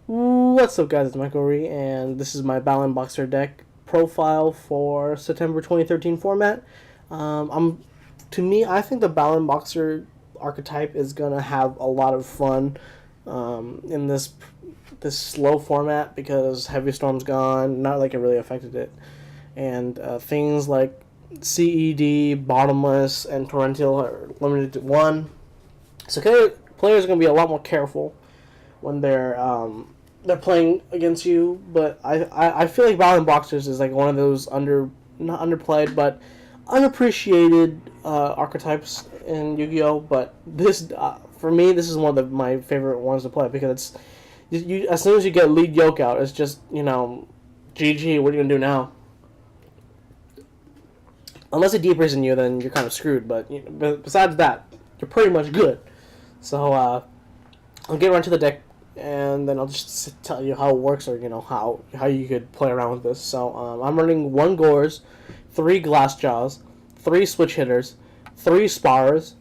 What's up, guys? It's Michael Ree, and this is my Battlin Boxer deck profile for September 2013 format. I'm To me, I think the Battlin Boxer archetype is gonna have a lot of fun in this slow format because Heavy Storm's gone. Not like it really affected it, and things like CED, Bottomless, and Torrential are limited to one. So players are gonna be a lot more careful when they're playing against you. But I feel like Battlin Boxers is like one of those not underplayed but unappreciated archetypes in Yu-Gi-Oh. But this for me, this is one of my favorite ones to play because as soon as you get lead yoke out, it's just GG. What are you gonna do now? Unless it deepers in you, then you're kind of screwed. But besides that, you're pretty much good. So I'll get right to the deck, and then I'll just tell you how it works, or how you could play around with this. So I'm running 1 Gores, 3 Glassjaws, 3 Switch Hitters, 3 Spars,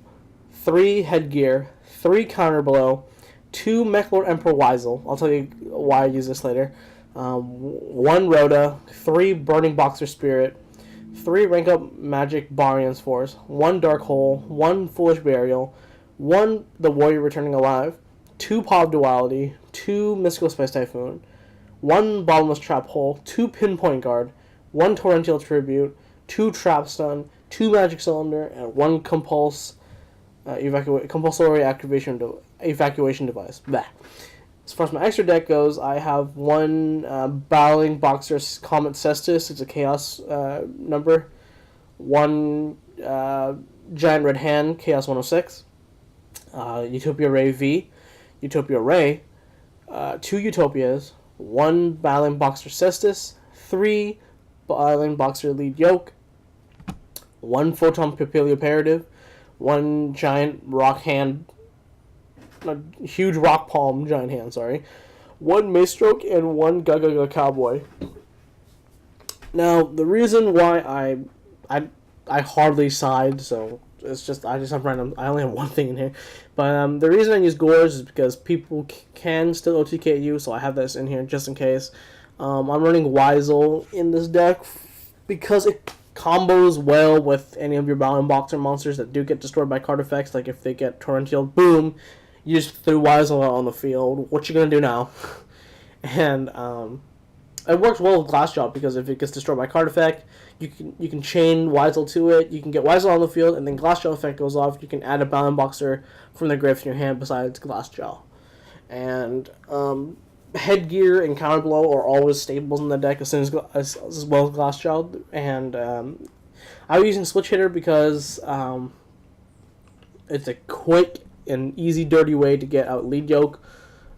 3 Headgear, 3 Counterblow, 2 Mechlord Emperor Weisel. I'll tell you why I use this later. 1 Rhoda, 3 Burning Boxer Spirit, 3 Rank Up Magic Barian's Force, 1 Dark Hole, 1 Foolish Burial, 1 The Warrior Returning Alive, 2 Paw Duality, 2 Mystical Space Typhoon, 1 Bottomless Trap Hole, 2 Pinpoint Guard, 1 Torrential Tribute, 2 Trap Stun, 2 Magic Cylinder, and 1 Compulsory Evacuation Device. Blah. As far as my extra deck goes, I have 1 Battling Boxers Comet Cestus. It's a Chaos number. 1 Giant Red Hand, Chaos 106. Utopia Ray V. Utopia Ray, 2 Utopias, 1 Battling Boxer Cestus, 3 Battling Boxer Lead Yoke, 1 Photon Papilio Imperative, 1 Giant Rock Hand, Huge Rock Palm Giant Hand, sorry, 1 Mace Stroke, and 1 Gaga Cowboy. Now, the reason why I hardly side, so it's just I'm random. I only have one thing in here, but the reason I use Gores is because people can still OTK you, so I have this in here just in case. I'm running Weisel in this deck because it combos well with any of your Battlin Boxer monsters that do get destroyed by card effects. Like if they get Torrential, boom, you just threw Weisel out on the field. What you gonna do now? And it works well with Glassjaw because if it gets destroyed by card effect, you can chain Weisel to it. You can get Weisel on the field, and then Glassjaw effect goes off. You can add a Battlin Boxer from the grave to your hand besides Glassjaw. And Headgear and Counterblow are always staples in the deck as well as Glassjaw. And I'm using Switch Hitter because it's a quick and easy, dirty way to get out lead yoke.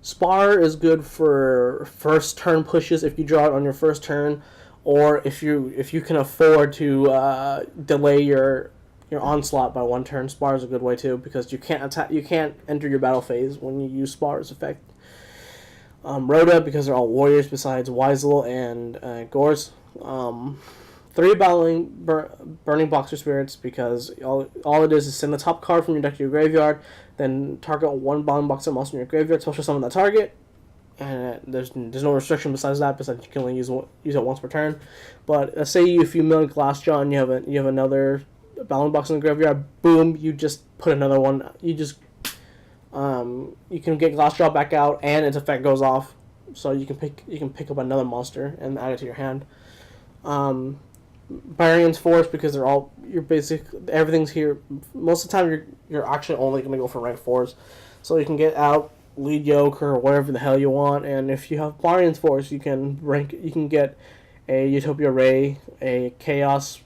Spar is good for first turn pushes if you draw it on your first turn, or if you can afford to delay your onslaught by 1 turn. Spar is a good way too because you can't enter your battle phase when you use Spar's effect. Rhoda because they're all warriors besides Weisel and Gores. 3 Burning Boxer Spirits because all it is send the top card from your deck to your graveyard, then target 1 Battling Boxer monster in your graveyard, special summon that target, and there's no restriction besides that. Besides you can only use it once per turn. But say if you mill Glassjaw and you have another Battling Boxer in the graveyard, boom, you just put another one. You can get Glassjaw back out and its effect goes off, so you can pick up another monster and add it to your hand. Barian's Force because they're all everything's here. Most of the time you're actually only going to go for rank 4s, so you can get out lead yoke or whatever the hell you want. And if you have Barian's Force, you can get a Utopia Ray, a Chaos,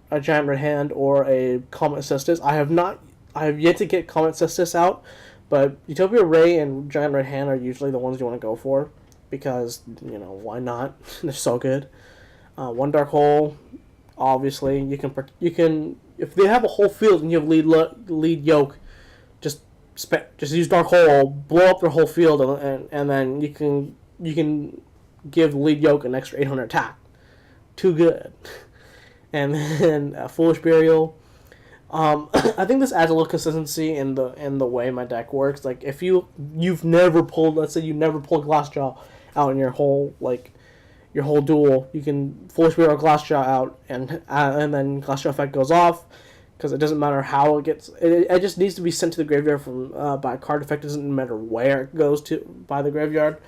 a Giant Red Hand, or a Comet Cestus. I have yet to get Comet Cestus out, but Utopia Ray and Giant Red Hand are usually the ones you want to go for because why not? They're so good. 1 Dark Hole. Obviously, you can if they have a whole field and you have lead yoke, just use Dark Hole, blow up their whole field, and then you can give lead yoke an extra 800 attack. Too good. And then Foolish Burial. I think this adds a little consistency in the way my deck works. Like if you've never pulled, let's say you never pulled Glassjaw, out in your whole duel. You can Foolish Mirror Glassjaw out, and then Glassjaw effect goes off, because it doesn't matter how it gets. It just needs to be sent to the graveyard from by a card effect. It doesn't matter where it goes to by the graveyard.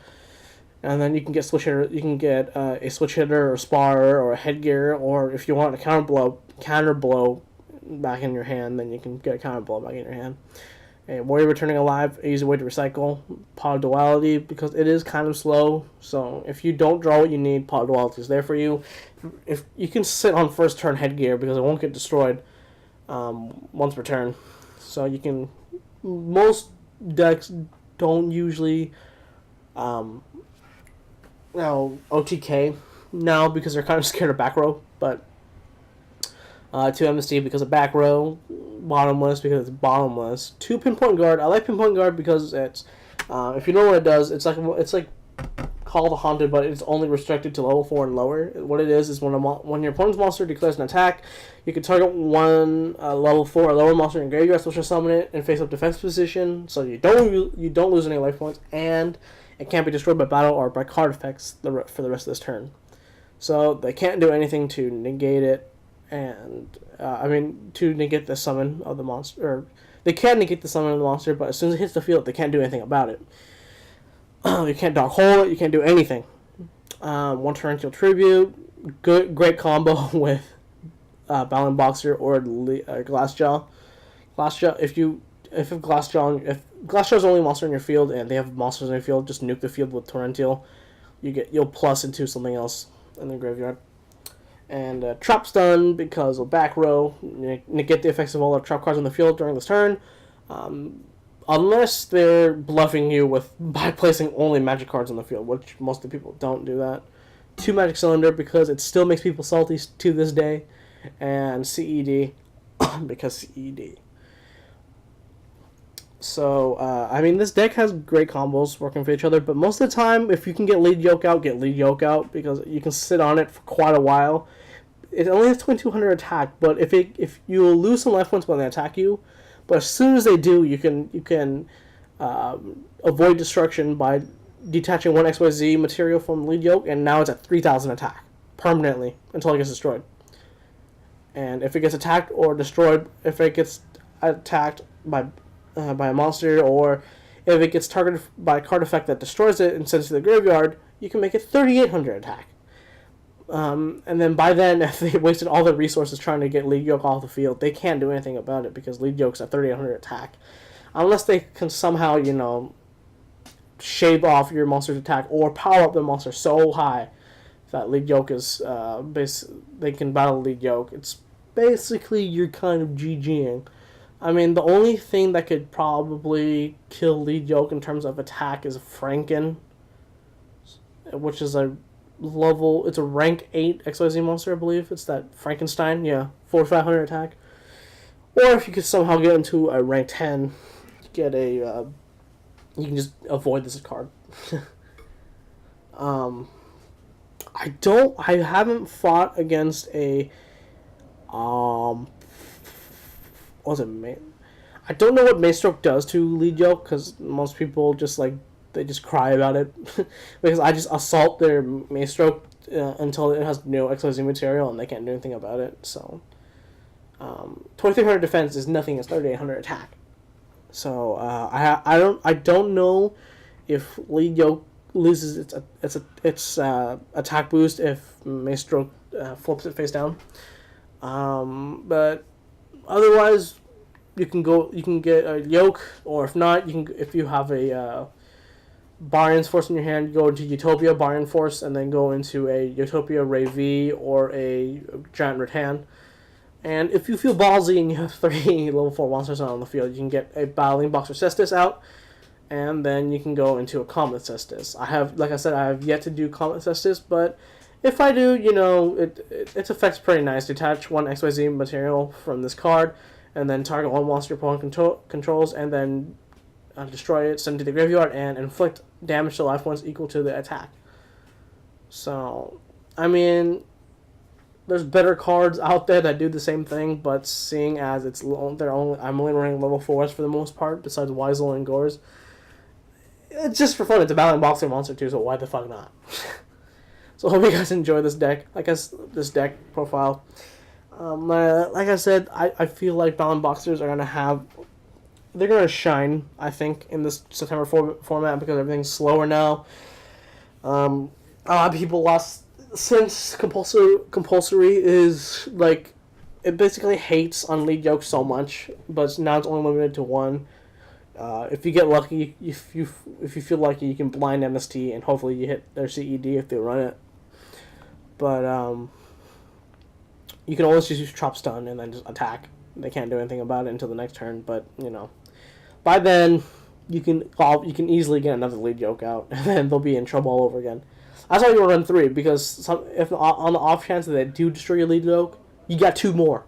And then you can get switch hitter. You can get a switch hitter or a spar or a headgear, or if you want a counter blow back in your hand, then you can get a counter blow back in your hand. A Warrior Returning Alive, an easy way to recycle. Pot of Duality, because it is kind of slow. So if you don't draw what you need, Pot of Duality is there for you. If you can sit on first turn Headgear, because it won't get destroyed once per turn. So you can. Most decks don't usually OTK now, because they're kind of scared of back row, but 2 MST because of back row, bottomless because it's bottomless. 2 Pinpoint Guard. I like Pinpoint Guard because it's if you know what it does, it's like Call the Haunted, but it's only restricted to level 4 and lower. What it is when your opponent's monster declares an attack, you can target one level 4 or lower monster in graveyard, special summon it, and face up defense position, so you don't lose any life points, and it can't be destroyed by battle or by card effects for the rest of this turn. So they can't do anything to negate it, and to negate the summon of the monster. Or they can negate the summon of the monster, but as soon as it hits the field, they can't do anything about it. You can't dog hole it. You can't do anything. 1 Torrential Tribute, great combo with Battlin Boxer or Glassjaw. Glassjaw, if Glassjaw's only monster in your field and they have monsters in your field, just nuke the field with Torrential. You'll plus into something else in the graveyard. And Trap Stun, because of back row, negate the effects of all the trap cards on the field during this turn. Unless they're bluffing you by placing only magic cards on the field, which most of the people don't do that. 2 Magic Cylinder, because it still makes people salty to this day. And CED, because CED. So, this deck has great combos working for each other, but most of the time, if you can get Lead Yoke out, get Lead Yoke out, because you can sit on it for quite a while. It only has 2200 attack, but if you will lose some life points when they attack you, but as soon as they do, you can avoid destruction by detaching 1 XYZ material from Lead Yoke, and now it's at 3000 attack permanently until it gets destroyed. And if it gets attacked or destroyed, if it gets attacked by a monster, or if it gets targeted by a card effect that destroys it and sends it to the graveyard, you can make it 3800 attack. And then by then, if they wasted all their resources trying to get Lead Yoke off the field, they can't do anything about it, because Lead Yoke's at 3800 attack. Unless they can somehow, shave off your monster's attack or power up the monster so high that Lead Yoke is they can battle Lead Yoke. It's basically you're kind of GGing. The only thing that could probably kill Lead Yoke in terms of attack is Franken, which is it's a rank 8 XYZ monster, I believe. It's that Frankenstein, 4500 attack. Or if you could somehow get into a rank 10, you can just avoid this card. I haven't fought against a I don't know what Maestroke does to Lead Yoke, because most people they just cry about it. Because I just assault their Maestroke until it has no XYZ material and they can't do anything about it. So 2300 defense is nothing against 3800 attack. So I don't know if Lead Yoke loses its attack boost if Maestroke flips it face down. But otherwise, you can get a Yoke, or if not, if you have a Barion's Force in your hand, go into Utopia Barion Force, and then go into a Utopia Ray V or a Giant Rattan. And if you feel ballsy and you have 3 level 4 monsters on the field, you can get a Battling Boxer Cestus out, and then you can go into a Comet Cestus. I have yet to do Comet Cestus, but if I do, its effect's pretty nice. Detach 1 XYZ material from this card, and then target 1 monster your opponent controls, and then destroy it, send it to the graveyard, and inflict damage to life points equal to the attack. So, there's better cards out there that do the same thing, but seeing as I'm only running level 4s for the most part, besides Weisel and Gores, it's just for fun. It's a Battlin Boxer monster too, so why the fuck not? So I hope you guys enjoy this deck. I guess this deck profile. Like I said, I feel like Battlin Boxers are gonna have. They're gonna shine, I think, in this September format because everything's slower now. A lot of people lost since compulsory is like it basically hates on lead yoke so much, but now it's only limited to one. If you get lucky, if you feel lucky, you can blind MST and hopefully you hit their CED if they run it. But you can always just use Chop Stun and then just attack. They can't do anything about it until the next turn. But by then you can easily get another lead yoke out, and then they'll be in trouble all over again. That's why you run 3 because if on the off chance that they do destroy your lead yoke, you got 2 more,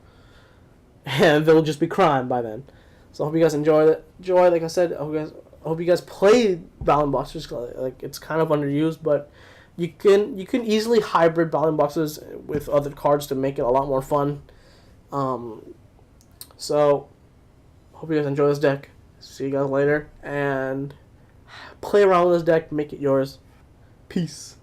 and they'll just be crime by then. So I hope you guys enjoy it. Like I said, I hope you guys play Battlin Boxers. Like it's kind of underused, but you can easily hybrid Battlin Boxers with other cards to make it a lot more fun. So hope you guys enjoy this deck. See you guys later, and play around with this deck, make it yours. Peace.